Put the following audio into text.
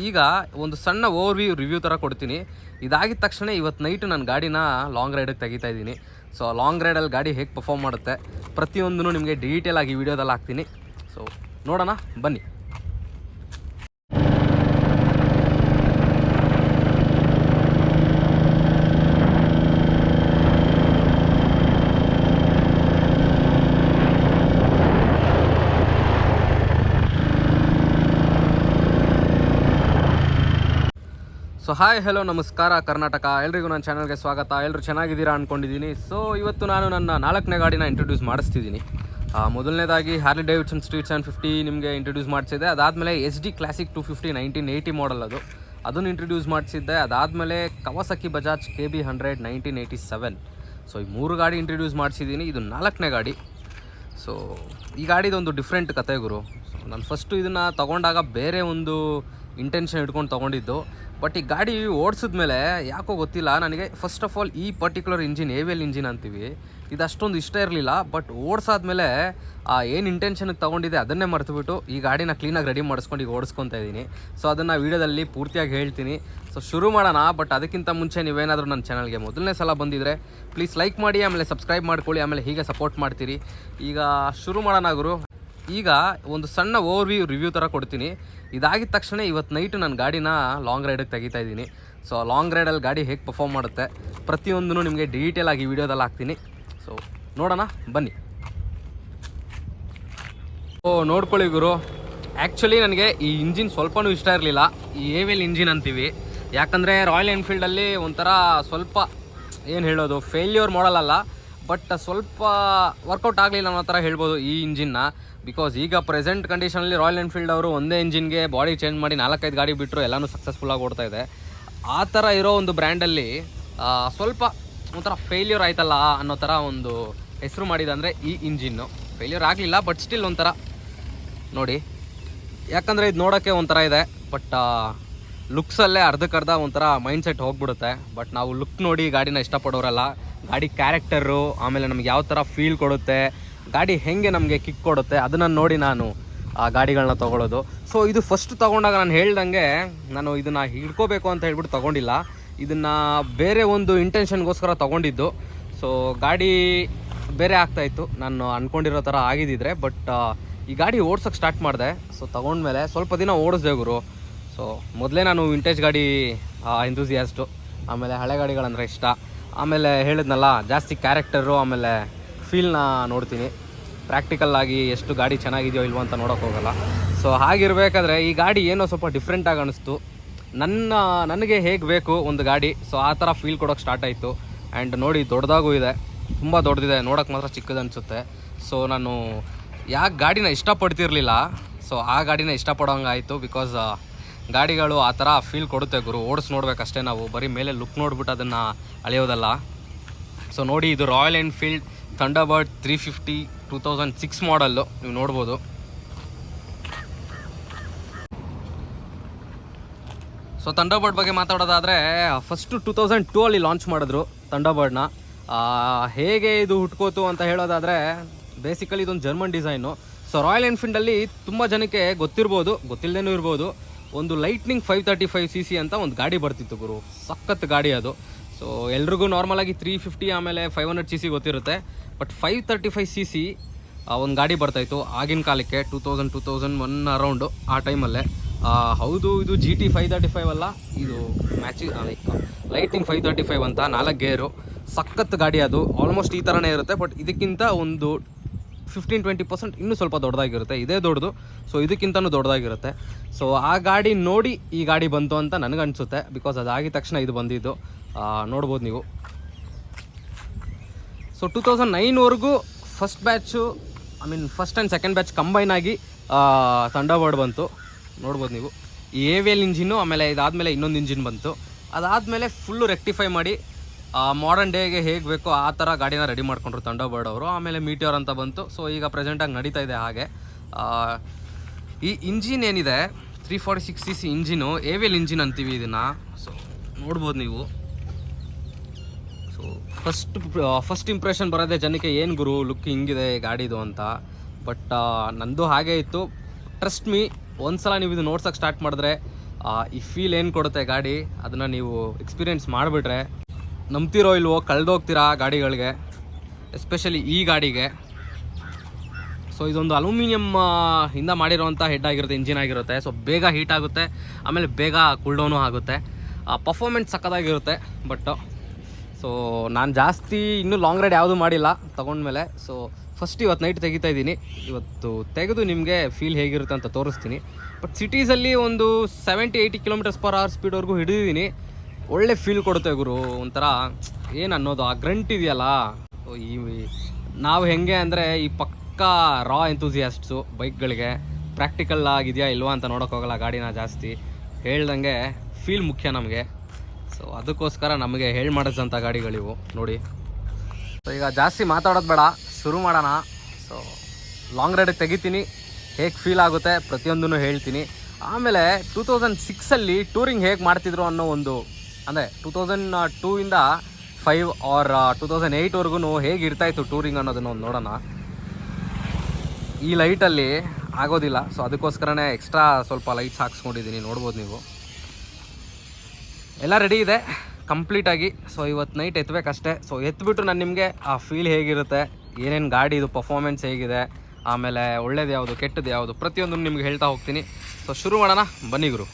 ಈಗ ಒಂದು ಸಣ್ಣ ರಿವ್ಯೂ ಥರ ಕೊಡ್ತೀನಿ. ಇದಾಗಿದ ತಕ್ಷಣ ಇವತ್ತು ನೈಟ್ ನಾನು ಗಾಡಿನ ಲಾಂಗ್ ರೈಡಿಗೆ ತೆಗಿತಾ ಇದ್ದೀನಿ. ಸೊ ಲಾಂಗ್ ರೈಡಲ್ಲಿ ಗಾಡಿ ಹೇಗೆ ಪರ್ಫಾರ್ಮ್ ಮಾಡುತ್ತೆ ಪ್ರತಿಯೊಂದೂ ನಿಮಗೆ ಡೀಟೇಲ್ ಆಗಿ ವಿಡಿಯೋದಲ್ಲಿ ಹಾಕ್ತೀನಿ. ಸೊ ನೋಡೋಣ ಬನ್ನಿ. ಸೊ ಹಾಯ್ ಹಲೋ ನಮಸ್ಕಾರ ಕರ್ನಾಟಕ, ಎಲ್ರಿಗೂ ನನ್ನ ಚಾನಲ್ಗೆ ಸ್ವಾಗತ. ಎಲ್ಲರೂ ಚೆನ್ನಾಗಿದ್ದೀರಾ ಅಂದ್ಕೊಂಡಿದ್ದೀನಿ. ಸೊ ಇವತ್ತು ನಾನು ನನ್ನ 4ನೇ ಗಾಡಿನ ಇಂಟ್ರೊಡ್ಯೂಸ್ ಮಾಡಿಸ್ತಿದ್ದೀನಿ. ಮೊದಲನೇದಾಗಿ ಹಾರ್ಲಿ ಡೇವಿಡ್ಸನ್ ಸ್ಟ್ರೀಟ್ 750 ನಿಮಗೆ ಇಂಟ್ರೊಡ್ಯೂಸ್ ಮಾಡಿಸಿದ್ದೆ. ಅದಾದಮೇಲೆ SD ಕ್ಲಾಸಿಕ್ 250 1980 ಮಾಡಲ್ ಅದನ್ನು ಇಂಟ್ರೊಡ್ಯೂಸ್ ಮಾಡಿಸಿದ್ದೆ. ಅದಾದಮೇಲೆ ಕವಾಸಕಿ ಬಜಾಜ್ KB100 1987. ಸೊ ಈ 3 ಗಾಡಿ ಇಂಟ್ರೊಡ್ಯೂಸ್ ಮಾಡಿಸಿದ್ದೀನಿ. ಇದು 4ನೇ ಗಾಡಿ. ಸೊ ಈ ಗಾಡಿದೊಂದು ಡಿಫ್ರೆಂಟ್ ಕತೆ ಗುರು. ಸೊ ನಾನು ಫಸ್ಟು ಇದನ್ನು ತೊಗೊಂಡಾಗ ಬೇರೆ ಒಂದು ಇಂಟೆನ್ಷನ್ ಇಟ್ಕೊಂಡು ತೊಗೊಂಡಿದ್ದು. ಬಟ್ ಈ ಗಾಡಿ ಓಡಿಸಿದ್ಮೇಲೆ ಯಾಕೋ ಗೊತ್ತಿಲ್ಲ ನನಗೆ, ಫಸ್ಟ್ ಆಫ್ ಆಲ್ ಈ ಪರ್ಟಿಕ್ಯುಲರ್ ಇಂಜಿನ್ AVL ಇಂಜಿನ್ ಅಂತೀವಿ, ಇದು ಅಷ್ಟೊಂದು ಇಷ್ಟ ಇರಲಿಲ್ಲ. ಬಟ್ ಓಡಿಸಾದ್ಮೇಲೆ ಏನು ಇಂಟೆನ್ಷನ್ಗೆ ತೊಗೊಂಡಿದ್ದೆ ಅದನ್ನೇ ಮರೆತುಬಿಟ್ಟು ಈ ಗಾಡಿನ ಕ್ಲೀನಾಗಿ ರೆಡಿ ಮಾಡಿಸ್ಕೊಂಡು ಈಗ ಓಡಿಸ್ಕೊತಾ ಇದ್ದೀನಿ. ಸೊ ಅದನ್ನು ವೀಡಿಯೋದಲ್ಲಿ ಪೂರ್ತಿಯಾಗಿ ಹೇಳ್ತೀನಿ. ಸೊ ಶುರು ಮಾಡೋಣ. ಬಟ್ ಅದಕ್ಕಿಂತ ಮುಂಚೆ ನೀವೇನಾದರೂ ನನ್ನ ಚಾನಲ್ಗೆ ಮೊದಲನೇ ಸಲ ಬಂದಿದ್ದರೆ ಪ್ಲೀಸ್ ಲೈಕ್ ಮಾಡಿ, ಆಮೇಲೆ ಸಬ್ಸ್ಕ್ರೈಬ್ ಮಾಡ್ಕೊಳ್ಳಿ, ಆಮೇಲೆ ಹೀಗೆ ಸಪೋರ್ಟ್ ಮಾಡ್ತೀರಿ. ಈಗ ಶುರು ಮಾಡೋಣ ಗುರು. ಈಗ ಒಂದು ಸಣ್ಣ ರಿವ್ಯೂ ಥರ ಕೊಡ್ತೀನಿ. ಇದಾಗಿದ ತಕ್ಷಣ ಇವತ್ತು ನೈಟ್ ನಾನು ಗಾಡಿನ ಲಾಂಗ್ ರೈಡಿಗೆ ತೆಗಿತಾ ಇದ್ದೀನಿ. ಸೊ ಲಾಂಗ್ ರೈಡಲ್ಲಿ ಗಾಡಿ ಹೇಗೆ ಪರ್ಫಾರ್ಮ್ ಮಾಡುತ್ತೆ ಪ್ರತಿಯೊಂದೂ ನಿಮಗೆ ಡೀಟೇಲ್ ಆಗಿ ವಿಡಿಯೋದಲ್ಲಿ ಹಾಕ್ತೀನಿ. ಸೊ ನೋಡೋಣ ಬನ್ನಿ. ನೋಡ್ಕೊಳ್ಳಿ ಗುರು. ಆ್ಯಕ್ಚುಲಿ ನನಗೆ ಈ ಇಂಜಿನ್ ಸ್ವಲ್ಪನೂ ಇಷ್ಟ ಇರಲಿಲ್ಲ, ಈ AVL ಇಂಜಿನ್ ಅಂತೀವಿ. ಯಾಕಂದರೆ ರಾಯಲ್ ಎನ್ಫೀಲ್ಡಲ್ಲಿ ಒಂಥರ ಸ್ವಲ್ಪ ಏನು ಹೇಳೋದು, ಫೇಲ್ಯೂರ್ ಮಾಡಲ್ಲ, ಬಟ್ ಸ್ವಲ್ಪ ವರ್ಕೌಟ್ ಆಗಲಿಲ್ಲ ಅನ್ನೋ ಥರ ಹೇಳ್ಬೋದು ಈ ಇಂಜಿನ್ನ. ಬಿಕಾಸ್ ಈಗ ಪ್ರೆಸೆಂಟ್ ಕಂಡೀಷನಲ್ಲಿ ರಾಯಲ್ ಎನ್ಫೀಲ್ಡ್ ಅವರು ಒಂದೇ ಇಂಜಿನ್ಗೆ ಬಾಡಿ ಚೇಂಜ್ ಮಾಡಿ 4-5 ಗಾಡಿ ಬಿಟ್ಟರು ಎಲ್ಲನೂ ಸಕ್ಸಸ್ಫುಲ್ಲಾಗಿ ಓಡ್ತಾ ಇದೆ. ಆ ಥರ ಇರೋ ಒಂದು ಬ್ರ್ಯಾಂಡಲ್ಲಿ ಸ್ವಲ್ಪ ಒಂಥರ ಫೇಲ್ಯೂರ್ ಆಯ್ತಲ್ಲ ಅನ್ನೋ ಥರ ಒಂದು ಹೆಸರು ಮಾಡಿದೆ. ಅಂದರೆ ಈ ಇಂಜಿನ್ನು ಫೇಲ್ಯೂರ್ ಆಗಲಿಲ್ಲ, ಬಟ್ ಸ್ಟಿಲ್ ಒಂಥರ ನೋಡಿ, ಯಾಕಂದರೆ ಇದು ನೋಡೋಕ್ಕೆ ಒಂಥರ ಇದೆ, ಬಟ್ ಲುಕ್ಸಲ್ಲೇ ಅರ್ಧಕ್ಕರ್ಧ ಒಂಥರ ಮೈಂಡ್ ಸೆಟ್ ಹೋಗ್ಬಿಡುತ್ತೆ. ಬಟ್ ನಾವು ಲುಕ್ ನೋಡಿ ಗಾಡಿನ ಇಷ್ಟಪಡೋರಲ್ಲ, ಗಾಡಿ ಕ್ಯಾರೆಕ್ಟರು, ಆಮೇಲೆ ನಮ್ಗೆ ಯಾವ ಥರ ಫೀಲ್ ಕೊಡುತ್ತೆ, ಗಾಡಿ ಹೇಗೆ ನಮಗೆ ಕಿಕ್ ಕೊಡುತ್ತೆ ಅದನ್ನು ನೋಡಿ ನಾನು ಆ ಗಾಡಿಗಳನ್ನ ತೊಗೊಳ್ಳೋದು. ಸೊ ಇದು ಫಸ್ಟ್ ತೊಗೊಂಡಾಗ ನಾನು ಹೇಳ್ದಂಗೆ ನಾನು ಇದನ್ನು ಹಿಡ್ಕೋಬೇಕು ಅಂತ ಹೇಳ್ಬಿಟ್ಟು ತೊಗೊಂಡಿಲ್ಲ, ಇದನ್ನು ಬೇರೆ ಒಂದು ಇಂಟೆನ್ಷನ್ಗೋಸ್ಕರ ತೊಗೊಂಡಿದ್ದು. ಸೊ ಗಾಡಿ ಬೇರೆ ಆಗ್ತಾಯಿತ್ತು ನಾನು ಅಂದ್ಕೊಂಡಿರೋ ಥರ ಆಗಿದ್ದಿದ್ರೆ. ಬಟ್ ಈ ಗಾಡಿ ಓಡ್ಸೋಕ್ಕೆ ಸ್ಟಾರ್ಟ್ ಮಾಡಿದೆ. ಸೊ ತೊಗೊಂಡ್ಮೇಲೆ ಸ್ವಲ್ಪ ದಿನ ಓಡಿಸ್ದೆ ಗುರು. ಸೊ ಮೊದಲೇ ನಾನು ವಿಂಟೇಜ್ ಗಾಡಿ ಎಂಥೂಸಿಯಾಸ್ಟು, ಆಮೇಲೆ ಹಳೆ ಗಾಡಿಗಳಂದರೆ ಇಷ್ಟ. ಆಮೇಲೆ ಹೇಳಿದ್ನಲ್ಲ, ಜಾಸ್ತಿ ಕ್ಯಾರೆಕ್ಟರು ಆಮೇಲೆ ಫೀಲ್ನ ನೋಡ್ತೀನಿ, ಪ್ರಾಕ್ಟಿಕಲ್ಲಾಗಿ ಎಷ್ಟು ಗಾಡಿ ಚೆನ್ನಾಗಿದೆಯೋ ಇಲ್ವೋ ಅಂತ ನೋಡೋಕೆ ಹೋಗಲ್ಲ. ಸೊ ಹಾಗಿರಬೇಕಾದ್ರೆ ಈ ಗಾಡಿ ಏನೋ ಸ್ವಲ್ಪ ಡಿಫ್ರೆಂಟಾಗಿ ಅನ್ನಿಸ್ತು ನನಗೆ ಹೇಗೆ ಬೇಕು ಒಂದು ಗಾಡಿ. ಸೊ ಆ ಥರ ಫೀಲ್ ಕೊಡೋಕ್ಕೆ ಸ್ಟಾರ್ಟ್ ಆಯಿತು. ಆ್ಯಂಡ್ ನೋಡಿ ದೊಡ್ಡದಾಗೂ ಇದೆ, ತುಂಬ ದೊಡ್ಡದಿದೆ, ನೋಡೋಕೆ ಮಾತ್ರ ಚಿಕ್ಕದು ಅನಿಸುತ್ತೆ. ಸೊ ನಾನು ಯಾಕೆ ಗಾಡಿನ ಇಷ್ಟಪಡ್ತಿರ್ಲಿಲ್ಲ, ಸೊ ಆ ಗಾಡಿನ ಇಷ್ಟಪಡೋಂಗೆ ಆಯಿತು. ಬಿಕಾಸ್ ಗಾಡಿಗಳು ಆ ಥರ ಫೀಲ್ ಕೊಡುತ್ತೆ ಗುರು, ಓಡಿಸಿ ನೋಡ್ಬೇಕಷ್ಟೇ ನಾವು, ಬರೀ ಮೇಲೆ ಲುಕ್ ನೋಡ್ಬಿಟ್ಟು ಅದನ್ನು ಅಳೆಯೋದಲ್ಲ. ಸೊ ನೋಡಿ, ಇದು ರಾಯಲ್ ಎನ್ಫೀಲ್ಡ್ ಥಂಡರ್ಬರ್ಡ್ 350 2006 ಮಾಡಲ್ಲು, ನೀವು ನೋಡ್ಬೋದು. ಸೊ ಥಂಡರ್ಬರ್ಡ್ ಬಗ್ಗೆ ಮಾತಾಡೋದಾದರೆ ಫಸ್ಟು 2002 ಅಲ್ಲಿ ಲಾಂಚ್ ಮಾಡಿದ್ರು ಥಂಡರ್ಬರ್ಡ್ನ. ಹೇಗೆ ಇದು ಹುಟ್ಕೋತು ಅಂತ ಹೇಳೋದಾದರೆ, ಬೇಸಿಕಲಿ ಇದೊಂದು ಜರ್ಮನ್ ಡಿಸೈನು. ಸೊ ರಾಯಲ್ ಎನ್ಫೀಲ್ಡಲ್ಲಿ ತುಂಬ ಜನಕ್ಕೆ ಗೊತ್ತಿರ್ಬೋದು, ಗೊತ್ತಿಲ್ಲದೇನೂ ಇರ್ಬೋದು, ಒಂದು ಲೈಟ್ನಿಂಗ್ 535cc ಅಂತ ಒಂದು ಗಾಡಿ ಬರ್ತಿತ್ತು ಗುರು, ಸಖತ್ ಗಾಡಿ ಅದು. ಸೊ ಎಲ್ರಿಗೂ ನಾರ್ಮಲಾಗಿ 350 ಆಮೇಲೆ 500cc ಗೊತ್ತಿರುತ್ತೆ, ಬಟ್ 535cc ಒಂದು ಗಾಡಿ ಬರ್ತಾಯಿತ್ತು ಆಗಿನ ಕಾಲಕ್ಕೆ. 2001 ಅರೌಂಡು ಆ ಟೈಮಲ್ಲೇ. ಹೌದು, ಇದು GT 535 ಅಲ್ಲ, ಇದು ಲೈಟಿಂಗ್ 535 ಅಂತ 4 ಗೇರು, ಸಖತ್ ಗಾಡಿ ಅದು. ಆಲ್ಮೋಸ್ಟ್ ಈ ಥರನೇ ಇರುತ್ತೆ, ಬಟ್ ಇದಕ್ಕಿಂತ ಒಂದು 15-20% ಇನ್ನೂ ಸ್ವಲ್ಪ ದೊಡ್ಡದಾಗಿರುತ್ತೆ. ಇದೇ ದೊಡ್ಡದು, ಸೊ ಇದಕ್ಕಿಂತನೂ ದೊಡ್ಡದಾಗಿರುತ್ತೆ. ಸೊ ಆ ಗಾಡಿ ನೋಡಿ ಈ ಗಾಡಿ ಬಂತು ಅಂತ ನನಗನ್ಸುತ್ತೆ. ಬಿಕಾಸ್ ಅದಾಗಿದ ತಕ್ಷಣ ಇದು ಬಂದಿದ್ದು ನೋಡ್ಬೋದು ನೀವು. ಸೊ 2009ವರೆಗೂ first batch, first and second batch combine ಆಗಿ ಥಂಡರ್ಬರ್ಡ್ ಬಂತು, ನೋಡ್ಬೋದು ನೀವು. ಈ AVL ಇಂಜಿನ್ನು, ಆಮೇಲೆ ಇದಾದಮೇಲೆ ಇನ್ನೊಂದು ಇಂಜಿನ್ ಬಂತು. ಅದಾದಮೇಲೆ ಫುಲ್ಲು ರೆಕ್ಟಿಫೈ ಮಾಡಿ ಮಾಡರ್ನ್ ಡೇಗೆ ಹೇಗೆ ಬೇಕೋ ಆ ಥರ ಗಾಡಿನ ರೆಡಿ ಮಾಡ್ಕೊಂಡ್ರು ಥಂಡರ್ಬರ್ಡ್ ಅವರು. ಆಮೇಲೆ ಮೀಟಿಯೋರ್ ಅಂತ ಬಂತು. ಸೊ ಈಗ ಪ್ರೆಸೆಂಟಾಗಿ ನಡೀತಾ ಇದೆ ಹಾಗೆ. ಈ ಇಂಜಿನ್ ಏನಿದೆ 346cc ಇಂಜಿನು, AVL ಇಂಜಿನ್ ಅಂತೀವಿ ಇದನ್ನು. ಸೊ ನೋಡ್ಬೋದು ನೀವು. ಸೊ ಫಸ್ಟ್ ಇಂಪ್ರೆಷನ್ ಬರೋದೇ ಜನಕ್ಕೆ, ಏನು ಗುರು ಲುಕ್ ಹಿಂಗಿದೆ ಗಾಡಿದು ಅಂತ. ಬಟ್ ನಂದು ಹಾಗೇ ಇತ್ತು. ಟ್ರಸ್ಟ್ ಮೀ, ಒಂದು ಸಲ ನೀವು ಇದು ನೋಡ್ಸೋಕ್ಕೆ ಸ್ಟಾರ್ಟ್ ಮಾಡಿದ್ರೆ ಈ ಫೀಲ್ ಏನು ಕೊಡುತ್ತೆ ಗಾಡಿ, ಅದನ್ನು ನೀವು ಎಕ್ಸ್ಪೀರಿಯೆನ್ಸ್ ಮಾಡಿಬಿಟ್ರೆ ನಂಬ್ತಿರೋ ಇಲ್ವೋ ಕಳೆದೋಗ್ತೀರಾ ಗಾಡಿಗಳಿಗೆ, ಎಸ್ಪೆಷಲಿ ಈ ಗಾಡಿಗೆ. ಸೊ ಇದೊಂದು ಅಲ್ಯೂಮಿನಿಯಮ್ ಇಂದ ಮಾಡಿರೋವಂಥ ಹೆಡ್ ಆಗಿರುತ್ತೆ, ಇಂಜಿನ್ ಆಗಿರುತ್ತೆ. ಸೊ ಬೇಗ ಹೀಟ್ ಆಗುತ್ತೆ, ಆಮೇಲೆ ಬೇಗ ಕೂಲ್ ಡೌನು ಆಗುತ್ತೆ. ಪರ್ಫಾರ್ಮೆನ್ಸ್ ಸಕ್ಕತ್ತಾಗಿರುತ್ತೆ. ಬಟ್ ಸೊ ನಾನು ಜಾಸ್ತಿ ಇನ್ನೂ ಲಾಂಗ್ ರೈಡ್ ಯಾವುದೂ ಮಾಡಿಲ್ಲ ತೊಗೊಂಡ್ಮೇಲೆ. ಸೊ ಫಸ್ಟ್ ಇವತ್ತು ನೈಟ್ ತೆಗಿತಾ ಇದ್ದೀನಿ. ಇವತ್ತು ತೆಗೆದು ನಿಮಗೆ ಫೀಲ್ ಹೇಗಿರುತ್ತೆ ಅಂತ ತೋರಿಸ್ತೀನಿ. ಬಟ್ ಸಿಟೀಸಲ್ಲಿ ಒಂದು 70-80 km/h ಸ್ಪೀಡ್ವರೆಗೂ ಹಿಡಿದಿದ್ದೀನಿ. ಒಳ್ಳೆ ಫೀಲ್ ಕೊಡುತ್ತೆ ಗುರು. ಒಂಥರ ಏನು ಅನ್ನೋದು ಆ ಗ್ರಂಟ್ ಇದೆಯಲ್ಲ. ಈ ನಾವು ಹೆಂಗೆ ಅಂದರೆ ಈ ಪಕ್ಕಾ ರಾ ಎಂತೂಸಿಯಾಸ್ಟ್ಸು ಬೈಕ್ಗಳಿಗೆ ಪ್ರಾಕ್ಟಿಕಲ್ ಆಗಿದೆಯಾ ಇಲ್ವಾ ಅಂತ ನೋಡೋಕ್ಕೋಗಲ್ಲ ಗಾಡಿನ ಜಾಸ್ತಿ. ಹೇಳ್ದಂಗೆ ಫೀಲ್ ಮುಖ್ಯ ನಮಗೆ. ಸೊ ಅದಕ್ಕೋಸ್ಕರ ನಮಗೆ ಹೇಳಿ ಮಾಡಿಸಿದಂಥ ಗಾಡಿಗಳಿವು ನೋಡಿ. ಸೊ ಈಗ ಜಾಸ್ತಿ ಮಾತಾಡೋದು ಬೇಡ, ಶುರು ಮಾಡೋಣ. ಸೊ ಲಾಂಗ್ ರೈಡಿಗೆ ತೆಗಿತೀನಿ, ಹೇಗೆ ಫೀಲ್ ಆಗುತ್ತೆ ಪ್ರತಿಯೊಂದನ್ನು ಹೇಳ್ತೀನಿ. ಆಮೇಲೆ 2006 ಟೂರಿಂಗ್ ಹೇಗೆ ಮಾಡ್ತಿದ್ರು ಅನ್ನೋ ಒಂದು, ಅಂದರೆ 2002 ಇಂದ 5 ಆರ್ 2008ವರೆಗೂ ಹೇಗೆ ಇರ್ತಾಯಿತ್ತು ಟೂರಿಂಗ್ ಅನ್ನೋದನ್ನು ಒಂದು ನೋಡೋಣ. ಈ ಲೈಟಲ್ಲಿ ಆಗೋದಿಲ್ಲ, ಸೊ ಅದಕ್ಕೋಸ್ಕರನೇ ಎಕ್ಸ್ಟ್ರಾ ಸ್ವಲ್ಪ ಲೈಟ್ಸ್ ಹಾಕ್ಸ್ಕೊಂಡಿದ್ದೀನಿ, ನೋಡ್ಬೋದು ನೀವು. ಎಲ್ಲ ರೆಡಿ ಇದೆ ಕಂಪ್ಲೀಟಾಗಿ. ಸೊ ಇವತ್ತು ನೈಟ್ ಎತ್ತಬೇಕಷ್ಟೇ. ಸೊ ಎತ್ಬಿಟ್ಟು ನಾನು ನಿಮಗೆ ಆ ಫೀಲ್ ಹೇಗಿರುತ್ತೆ, ಏನೇನು ಗಾಡಿ ಇದು ಪರ್ಫಾರ್ಮೆನ್ಸ್ ಹೇಗಿದೆ, ಆಮೇಲೆ ಒಳ್ಳೇದು ಯಾವುದು ಕೆಟ್ಟದ್ದು ಯಾವುದು ಪ್ರತಿಯೊಂದನ್ನು ನಿಮ್ಗೆ ಹೇಳ್ತಾ ಹೋಗ್ತೀನಿ. ಸೊ ಶುರು ಮಾಡೋಣ ಬನ್ನಿ ಗುರು.